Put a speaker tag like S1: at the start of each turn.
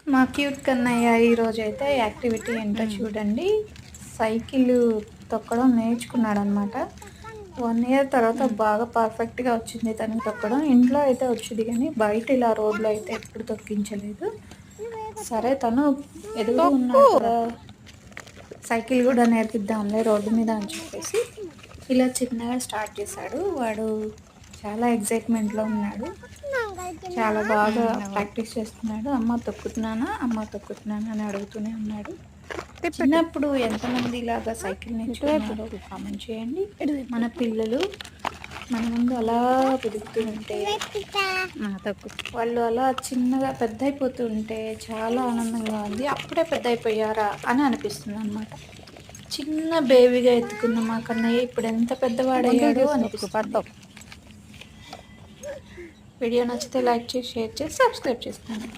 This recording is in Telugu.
S1: మా క్యూట్ కన్నయ్య ఈరోజైతే యాక్టివిటీ ఏంటో చూడండి. సైకిల్ తొక్కడం నేర్చుకున్నాడనమాట. 1 ఇయర్ తర్వాత బాగా పర్ఫెక్ట్‌గా వచ్చింది తనకి తొక్కడం. ఇంట్లో అయితే వచ్చుద్ది గానీ, బయట ఇలా రోడ్‌లో అయితే ఎప్పుడు తొక్కించలేదు. సరే తను ఎదుగుతూ ఉన్నాడు కదా! సైకిల్ గూడా నేర్పిద్దాంలే రోడ్డు మీద అని చెప్పేసి, ఇలా చిన్నగా స్టార్ట్ చేశాడు. వాడు చాలా ఎక్సైట్‌మెంట్‌లో ఉన్నాడు. చాలా బాగా ప్రాక్టీస్ చేస్తున్నాడు. అమ్మ తొక్కుతున్నానా? అమ్మ తొక్కుతున్నానా? అని అడుగుతూనే ఉన్నాడు. చిన్నప్పుడు ఎంతమంది ఇలాగా సైకిల్ నేర్చుకున్నారో కామెంట్ చేయండి. మన పిల్లలు మన ముందు అలా పెరుగుతూ ఉంటే, వాళ్ళు అలా చిన్నగా పెద్దయిపోతూ ఉంటే చాలా ఆనందంగా ఉంది. అప్పుడే పెద్దయిపోయారా అని అనిపిస్తుందనమాట. చిన్న బేబీగా ఎత్తుకున్న మా కన్నయ్య ఇప్పుడు ఎంత పెద్దవాడయ్యాడో అనిపిస్తుంది. వీడియో నచ్చితే లైక్ చేసి, షేర్ చేసి, సబ్స్క్రైబ్ చేసుకోండి.